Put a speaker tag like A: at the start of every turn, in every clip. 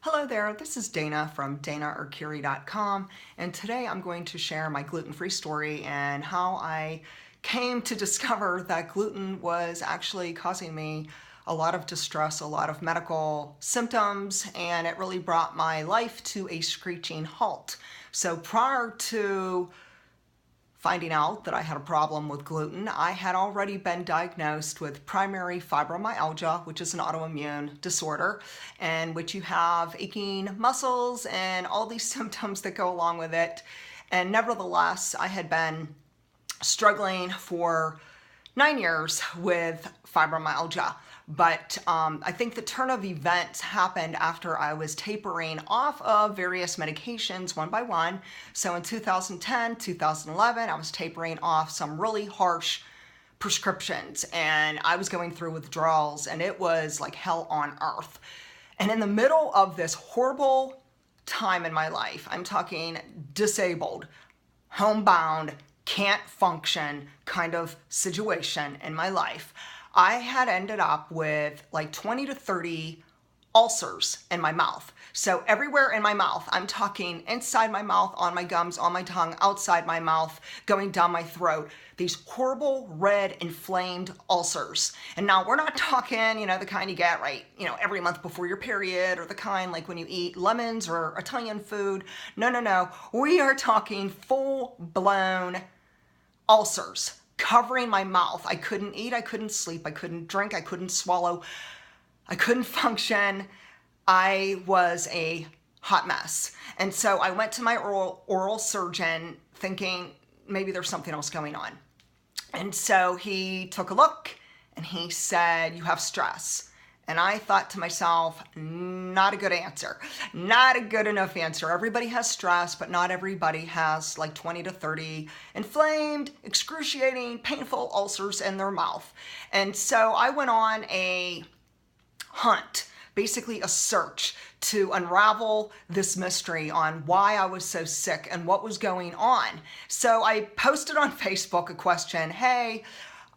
A: Hello there, this is Dana from DanaArcuri.com, and today I'm going to share my gluten-free story and how I came to discover that gluten was actually causing me a lot of distress, a lot of medical symptoms, and it really brought my life to a screeching halt. So prior to finding out that I had a problem with gluten, I had already been diagnosed with primary fibromyalgia, which is an autoimmune disorder, in which you have aching muscles and all these symptoms that go along with it. And nevertheless, I had been struggling for 9 years with fibromyalgia. But I think the turn of events happened after I was tapering off of various medications one by one. So in 2010, 2011, I was tapering off some really harsh prescriptions and I was going through withdrawals and it was like hell on earth. And in the middle of this horrible time in my life, I'm talking disabled, homebound, can't function kind of situation in my life, I had ended up with like 20 to 30 ulcers in my mouth. So everywhere in my mouth, I'm talking inside my mouth, on my gums, on my tongue, outside my mouth, going down my throat, these horrible red inflamed ulcers. And now we're not talking, the kind you get every month before your period, or the kind like when you eat lemons or Italian food. No. We are talking full-blown ulcers covering my mouth. I couldn't eat, I couldn't sleep, I couldn't drink, I couldn't swallow, I couldn't function. I was a hot mess. And so I went to my oral surgeon thinking maybe there's something else going on. And so he took a look and he said, "You have stress." And I thought to myself, not a good answer, not a good enough answer. Everybody has stress, but not everybody has like 20 to 30 inflamed, excruciating, painful ulcers in their mouth. And so I went on a hunt, basically a search to unravel this mystery on why I was so sick and what was going on. So I posted on Facebook a question, "Hey,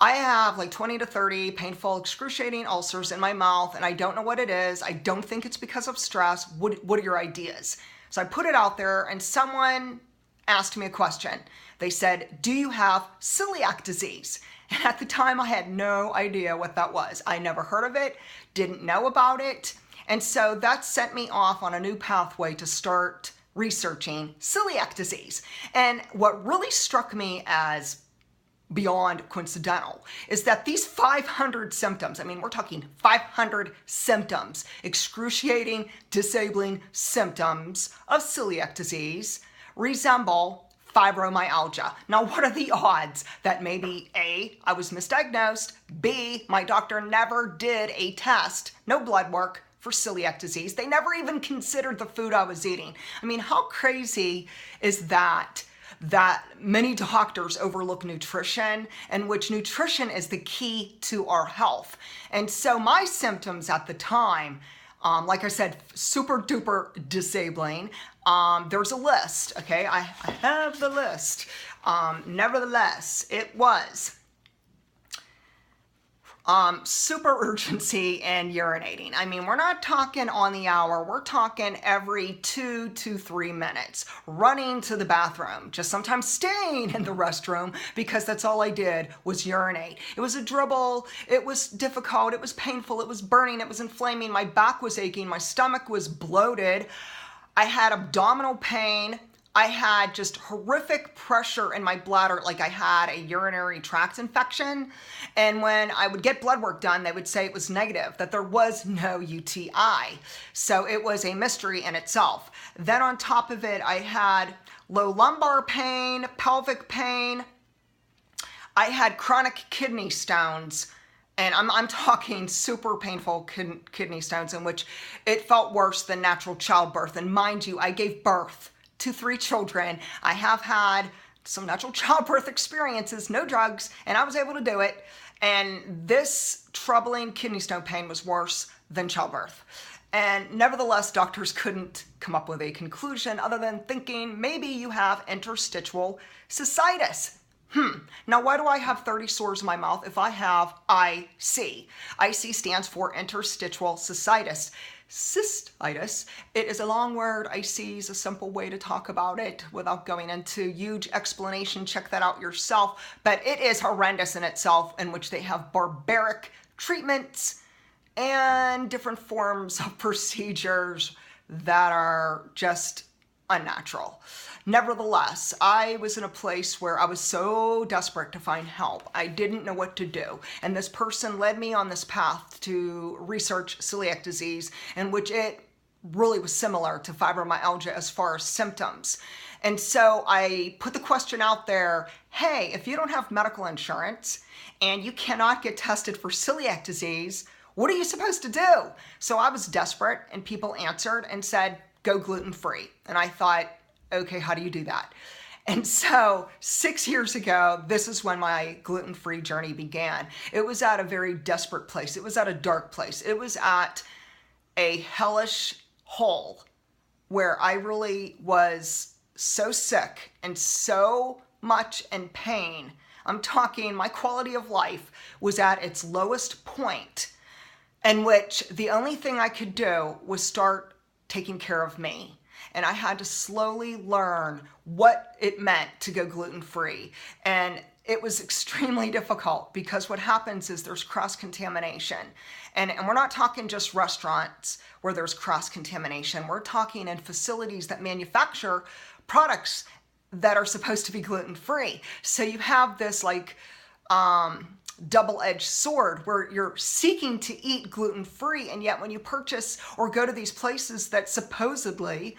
A: I have like 20 to 30 painful, excruciating ulcers in my mouth and I don't know what it is. I don't think it's because of stress. What are your ideas?" So I put it out there and someone asked me a question. They said, "Do you have celiac disease?" And at the time I had no idea what that was. I never heard of it, didn't know about it. And so that sent me off on a new pathway to start researching celiac disease. And what really struck me as beyond coincidental is that these 500 symptoms, we're talking 500 symptoms, excruciating, disabling symptoms of celiac disease resemble fibromyalgia. Now, what are the odds that maybe A, I was misdiagnosed, B, my doctor never did a test, no blood work for celiac disease. They never even considered the food I was eating. How crazy is that many doctors overlook nutrition, and which nutrition is the key to our health. And so my symptoms at the time, like I said, super duper disabling. There's a list, okay? I have the list. Nevertheless, it was super urgency and urinating. We're not talking on the hour. We're talking every 2 to 3 minutes. Running to the bathroom, just sometimes staying in the restroom because that's all I did was urinate. It was a dribble. It was difficult. It was painful. It was burning. It was inflaming. My back was aching. My stomach was bloated. I had abdominal pain. I had just horrific pressure in my bladder, like I had a urinary tract infection. And when I would get blood work done, they would say it was negative, that there was no UTI. So it was a mystery in itself. Then on top of it, I had low lumbar pain, pelvic pain. I had chronic kidney stones. And I'm talking super painful kidney stones in which it felt worse than natural childbirth. And mind you, I gave birth to 3 children. I have had some natural childbirth experiences, no drugs, and I was able to do it. And this troubling kidney stone pain was worse than childbirth. And nevertheless, doctors couldn't come up with a conclusion other than thinking maybe you have interstitial cystitis. Now why do I have 30 sores in my mouth if I have IC? IC stands for interstitial cystitis. Cystitis, it is a long word. IC is a simple way to talk about it without going into huge explanation. Check that out yourself. But it is horrendous in itself, in which they have barbaric treatments and different forms of procedures that are just unnatural. Nevertheless, I was in a place where I was so desperate to find help. I didn't know what to do. And this person led me on this path to research celiac disease, in which it really was similar to fibromyalgia as far as symptoms. And so I put the question out there, hey, if you don't have medical insurance and you cannot get tested for celiac disease, what are you supposed to do? So I was desperate, and people answered and said, go gluten-free. And I thought, okay, how do you do that? And so 6 years ago, this is when my gluten-free journey began. It was at a very desperate place. It was at a dark place. It was at a hellish hole where I really was so sick and so much in pain. I'm talking my quality of life was at its lowest point, in which the only thing I could do was start taking care of me. And I had to slowly learn what it meant to go gluten-free. And it was extremely difficult, because what happens is there's cross-contamination. And we're not talking just restaurants where there's cross-contamination. We're talking in facilities that manufacture products that are supposed to be gluten-free. So you have this like double-edged sword where you're seeking to eat gluten-free, and yet when you purchase or go to these places that supposedly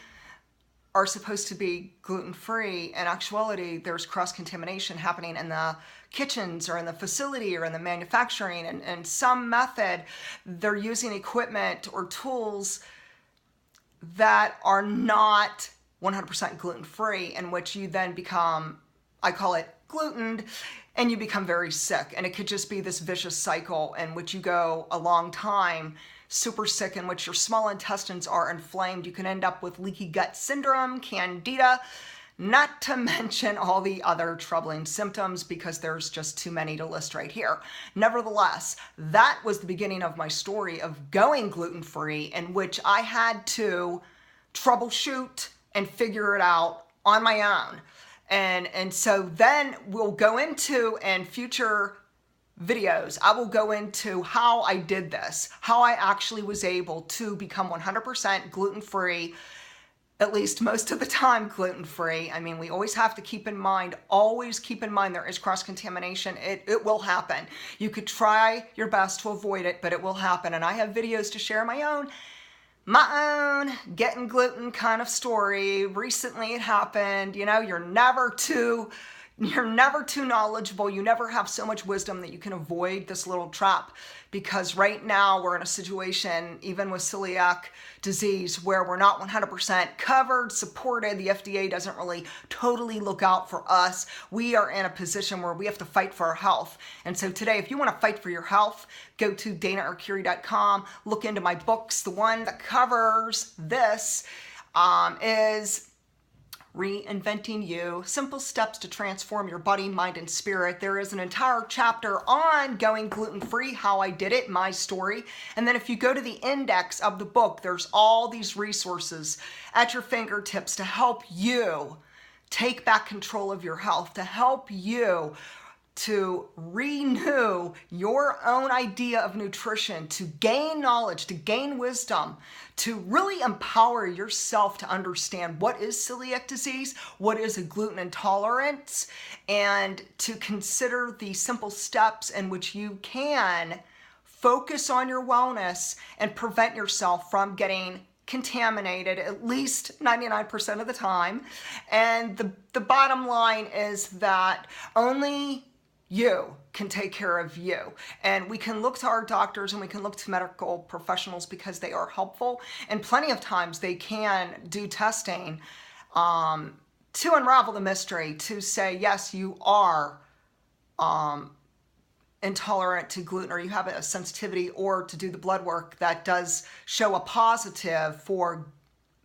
A: are supposed to be gluten-free, in actuality there's cross-contamination happening in the kitchens or in the facility or in the manufacturing, and some method they're using equipment or tools that are not 100% gluten-free, in which you then become, I call it glutened, and you become very sick. And it could just be this vicious cycle in which you go a long time super sick, in which your small intestines are inflamed. You can end up with leaky gut syndrome, candida, not to mention all the other troubling symptoms, because there's just too many to list right here. Nevertheless, that was the beginning of my story of going gluten-free, in which I had to troubleshoot and figure it out on my own. And so then we'll go into, in future videos, I will go into how I did this, how I actually was able to become 100% gluten-free, at least most of the time gluten-free. I mean, we always have to always keep in mind there is cross-contamination. It will happen. You could try your best to avoid it, but it will happen. And I have videos to share my own getting gluten kind of story. Recently it happened. You know, you're never too knowledgeable. You never have so much wisdom that you can avoid this little trap, because right now we're in a situation, even with celiac disease, where we're not 100% covered, supported. The FDA doesn't really totally look out for us. We are in a position where we have to fight for our health. And so today, if you want to fight for your health, go to DanaArcuri.com, look into my books. The one that covers this is Reinventing You, Simple Steps to Transform Your Body, Mind, and Spirit. There is an entire chapter on going gluten-free, how I did it, my story. And then if you go to the index of the book, there's all these resources at your fingertips to help you take back control of your health, to help you to renew your own idea of nutrition, to gain knowledge, to gain wisdom, to really empower yourself to understand what is celiac disease, what is a gluten intolerance, and to consider the simple steps in which you can focus on your wellness and prevent yourself from getting contaminated at least 99% of the time. And the bottom line is that only you can take care of you. And we can look to our doctors and we can look to medical professionals because they are helpful. And plenty of times they can do testing to unravel the mystery, to say, yes, you are intolerant to gluten, or you have a sensitivity, or to do the blood work that does show a positive for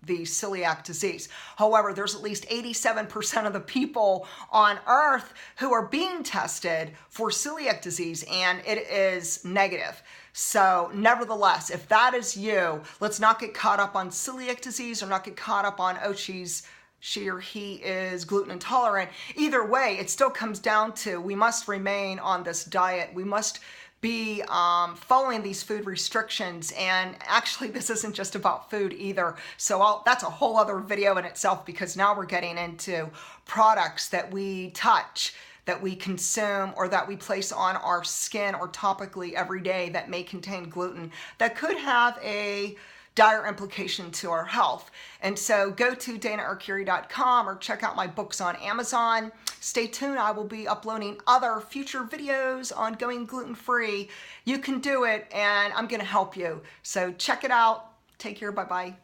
A: the celiac disease. However, there's at least 87% of the people on earth who are being tested for celiac disease, and it is negative. So nevertheless, if that is you, let's not get caught up on celiac disease or not get caught up on, oh, she or he is gluten intolerant. Either way, it still comes down to we must remain on this diet. We must be following these food restrictions, and actually this isn't just about food either, so that's a whole other video in itself, because now we're getting into products that we touch, that we consume, or that we place on our skin or topically every day that may contain gluten that could have a dire implication to our health. And so go to DanaArcuri.com or check out my books on Amazon. Stay tuned. I will be uploading other future videos on going gluten-free. You can do it, and I'm going to help you. So check it out. Take care. Bye-bye.